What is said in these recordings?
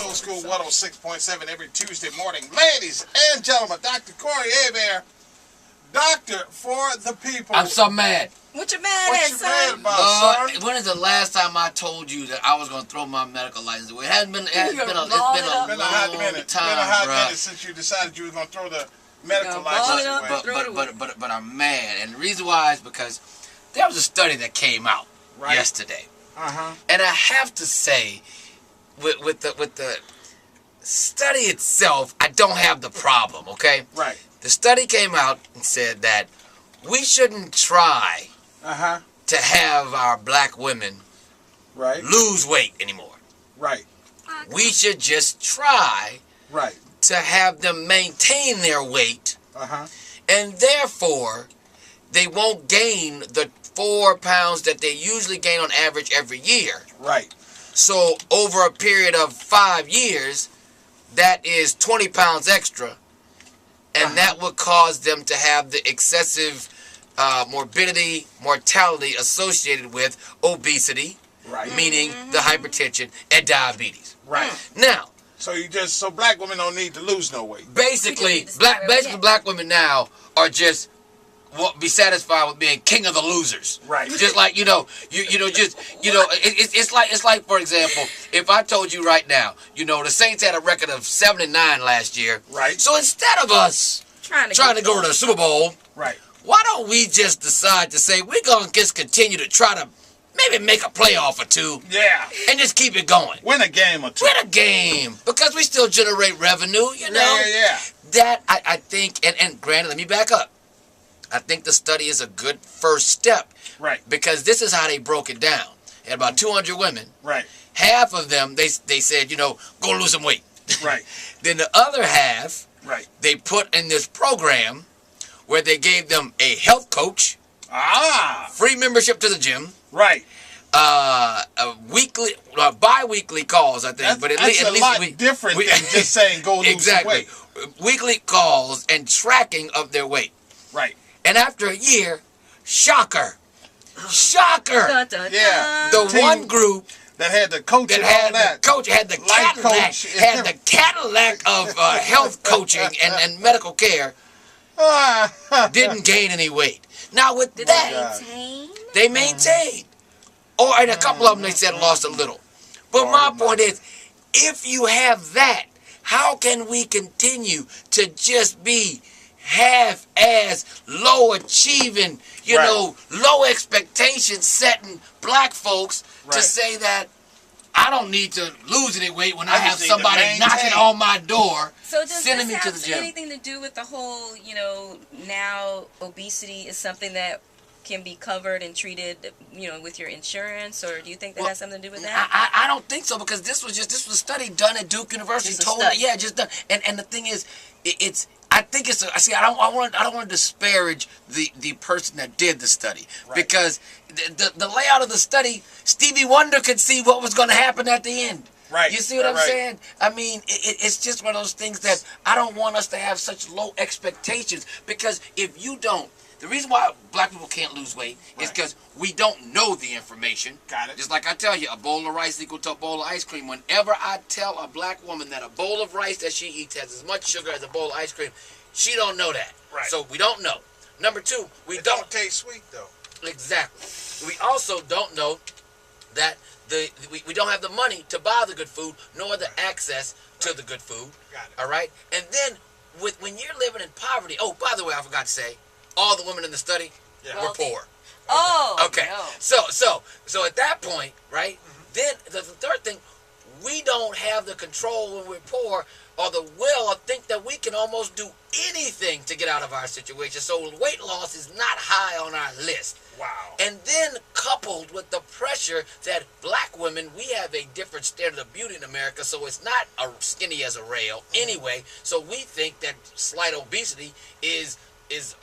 Old School 106.7 every Tuesday morning. Ladies and gentlemen, Dr. Corey Hebert, doctor for the people. I'm so mad. What you mad What at, you son? mad about, son? When is the last time I told you that I was going to throw my medical license away? It hasn't been. It's been a Been a long hot minute. time, Been a hot bruh. minute since you decided you were going to throw the medical Ball it license up, away. But I'm mad, and the reason why is because there was a study that came out yesterday, and I have to say, with the study itself, I don't have the problem. Okay, Right. the study came out and said that we shouldn't try to have our black women Right. lose weight anymore. Right. We should just try Right. to have them maintain their weight, and therefore they won't gain the 4 pounds that they usually gain on average every year. Right. So over a period of 5 years, that is 20 pounds extra, and that would cause them to have the excessive morbidity, mortality associated with obesity, meaning the hypertension and diabetes. Right. Now, So black women don't need to lose no weight. basically black women now are just be satisfied with being king of the losers. Right. Just like it's like, for example, if I told you right now, the Saints had a record of 7-9 last year. Right. So instead of us trying to go to the Super Bowl, Right. why don't we just decide to say we're gonna just continue to try to maybe make a playoff or two Yeah. and just keep it going. Win a game or two. Win a game because we still generate revenue, Yeah. That I think, and granted, let me back up. I think the study is a good first step. Right. Because this is how they broke it down. They had about 200 women. Right. Half of them, they said, go lose some weight. Right. Then the other half, Right. they put in this program where they gave them a health coach, free membership to the gym, Right. a weekly, bi-weekly calls, I think. But at least a lot different than just saying go lose some weight. Weekly calls and tracking of their weight. Right. And after a year, shocker. Dun, dun, Yeah. dun. The one group That had the coach and all had that. the coach, had the Life Cadillac, coach. had the Cadillac of health coaching and medical care, didn't gain any weight. Now with Did that, they maintained. Or in a couple of them, they said lost a little. But my point is, if you have that, how can we continue to just be half-ass, low-achieving, low expectation setting black folks to say that I don't need to lose any weight when I have somebody knocking on my door, So does sending this me to have the gym. anything to do with the whole, now obesity is something that can be covered and treated, with your insurance, or do you think that has something to do with that? I don't think so, because this was a study done at Duke University. Just a study. Just done. And the thing is, I think it's. I don't want to disparage the person that did the study, because the layout of the study, Stevie Wonder could see what was going to happen at the end. Right. You see what I'm saying? I mean, it's just one of those things that I don't want us to have such low expectations, because if you don't. The reason why black people can't lose weight is because we don't know the information. Got it. Just like I tell you, a bowl of rice equal to a bowl of ice cream. Whenever I tell a black woman that a bowl of rice that she eats has as much sugar as a bowl of ice cream, she don't know that. Right. So we don't know. Number two, It don't taste sweet though. Exactly. We also don't know that we don't have the money to buy the good food, nor the access to the good food. Got it. All right? And then when you're living in poverty, oh, by the way, I forgot to say, all the women in the study were poor. Oh, Okay. no. So at that point, right? Then the third thing, we don't have the control when we're poor, or the will, or think that we can almost do anything to get out of our situation. So weight loss is not high on our list. Wow. And then coupled with the pressure that black women, we have a different standard of beauty in America, so it's not skinny as a rail anyway. So we think that slight obesity is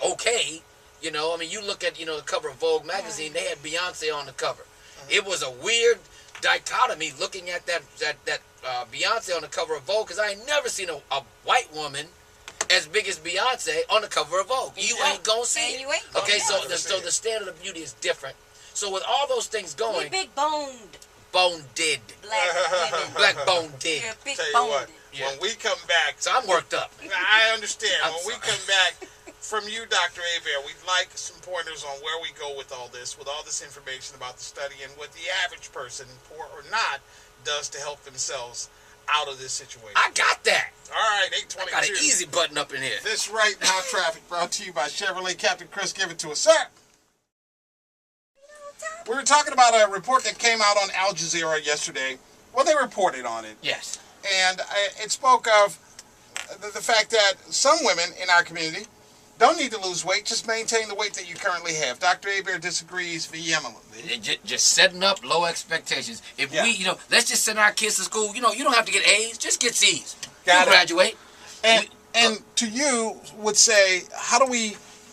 okay. I mean, you look at, the cover of Vogue magazine, they had Beyonce on the cover. It was a weird dichotomy looking at that Beyonce on the cover of Vogue, because I ain't never seen a white woman as big as Beyonce on the cover of Vogue. You ain't gonna see it. You ain't Okay, gonna so the standard of beauty is different. So with all those things going, big boned. bone dead. Black women. Black bone dead. You're big Tell you boned. what, Yeah. when we come back, So I'm worked up. I understand. I'm When we sorry. come back from you, Dr. Hebert, we'd like some pointers on where we go with all this information about the study and what the average person, poor or not, does to help themselves out of this situation. I got that. All right, I 822. got an easy button up in here. This Right Now Traffic brought to you by Chevrolet. Captain Chris, give it to us, sir. We were talking about a report that came out on Al Jazeera yesterday. Well, they reported on it. Yes. And it spoke of the fact that some women in our community don't need to lose weight, just maintain the weight that you currently have. Dr. Hebert disagrees vehemently. Just setting up low expectations. If Yeah. we, let's just send our kids to school. You don't have to get A's, just get C's. Got You'll it. graduate. And to you would say, how do we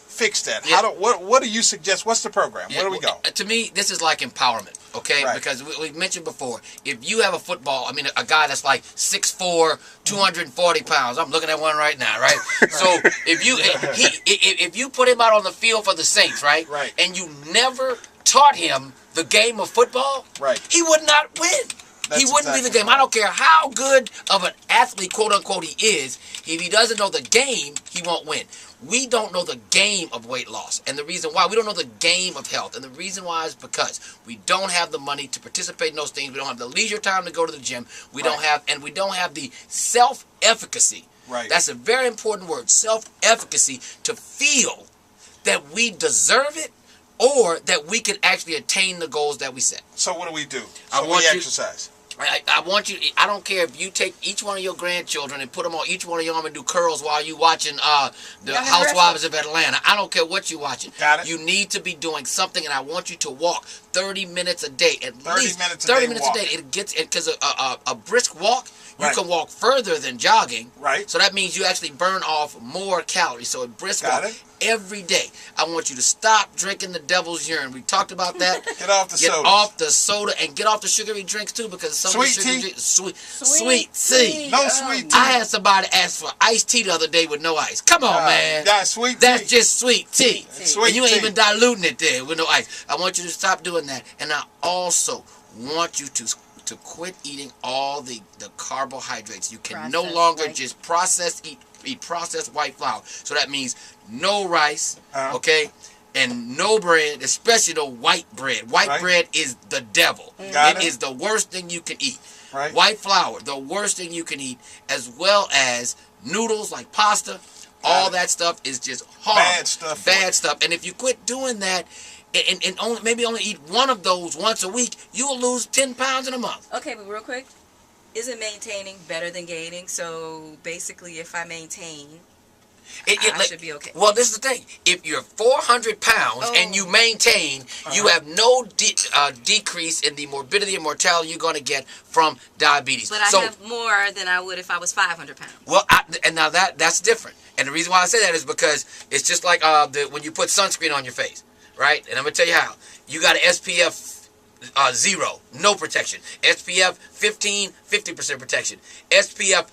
fix that? Yeah. What do you suggest? What's the program? Yeah, Where do we go? To me, this is like empowerment, okay? Right. Because we mentioned before, if you have a guy that's like 6'4", 240 pounds. I'm looking at one right now, right? So if you put him out on the field for the Saints, right? Right. And you never taught him the game of football, Right. he would not win. He wouldn't be the game. I don't care how good of an athlete, quote unquote, he is. If he doesn't know the game, he won't win. We don't know the game of weight loss. And the reason why, we don't know the game of health. And the reason why is because we don't have the money to participate in those things. We don't have the leisure time to go to the gym. We don't have the self-efficacy. Right. That's a very important word, self-efficacy, to feel that we deserve it or that we can actually attain the goals that we set. So what do we do? I So want we you- exercise. I want you. I don't care if you take each one of your grandchildren and put them on each one of your arm and do curls while you watching the Young and Housewives of Atlanta. I don't care what you're watching. Got it. You need to be doing something, and I want you to walk 30 minutes a day at 30 least. minutes a 30 day minutes a walk. day. It gets because a brisk walk. You Right. can walk further than jogging. Right. So that means you actually burn off more calories. So a brisk Got walk it. every day. I want you to stop drinking the devil's urine. We talked about that. Get off the Get sodas. off the soda and get off the sugary drinks too, because some Sweet of the sugary tea? drinks, sweet tea. No sweet tea. I had somebody ask for iced tea the other day with no ice. Come on, man. Yeah, sweet That's tea. just sweet tea. Sweet And you ain't tea. even diluting it there with no ice. I want you to stop doing that. And I also want you to quit eating all the carbohydrates. You can no Processed longer white. just eat processed white flour. So that means no rice, Uh-huh. okay? And no bread, especially the white bread. White Right. bread is the devil. Got It it. is the worst thing you can eat. Right. White flour, the worst thing you can eat, as well as noodles like pasta. All it. that stuff is just horrible. Bad stuff for you. Bad stuff. And if you quit doing that and only eat one of those once a week, you'll lose 10 pounds in a month. Okay, but real quick, isn't maintaining better than gaining? So basically, if I maintain, I should be okay. Well, this is the thing. If you're 400 pounds and you maintain, you have no decrease in the morbidity and mortality you're going to get from diabetes. But I have more than I would if I was 500 pounds. Well, and now that's different. And the reason why I say that is because it's just like when you put sunscreen on your face, right? And I'm going to tell you how. You got an SPF 0, no protection. SPF 15, 50% protection. SPF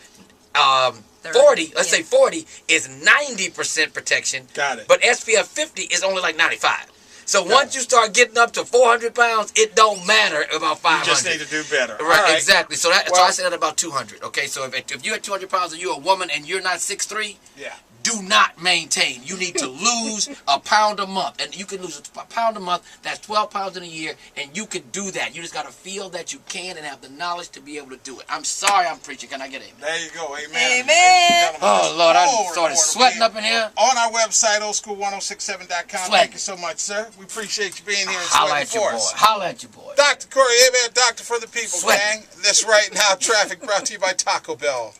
40, let's say 40 is 90% protection. Got it. But SPF 50 is only like 95. So Got once it. you start getting up to 400 pounds, it don't matter about 500. You just need to do better. Right, All right. exactly. So so Well- I said that about 200. Okay, so if you're at 200 pounds and you're a woman and you're not 6'3", Yeah. do not maintain. You need to lose a pound a month. And you can lose a pound a month. That's 12 pounds in a year. And you can do that. You just got to feel that you can and have the knowledge to be able to do it. I'm sorry I'm preaching. Can I get amen? There you go. Amen. Amen. Ladies and gentlemen, Oh, this Lord, I whole started report sweating will up in here. be on our website, oldschool1067.com. Sweating. Thank you so much, sir. We appreciate you being here and Holla sweating at your for boy. us. Holla at your boy. Dr. Corey Hebert, Doctor for the People, Sweat. gang. This Right Now Traffic brought to you by Taco Bell.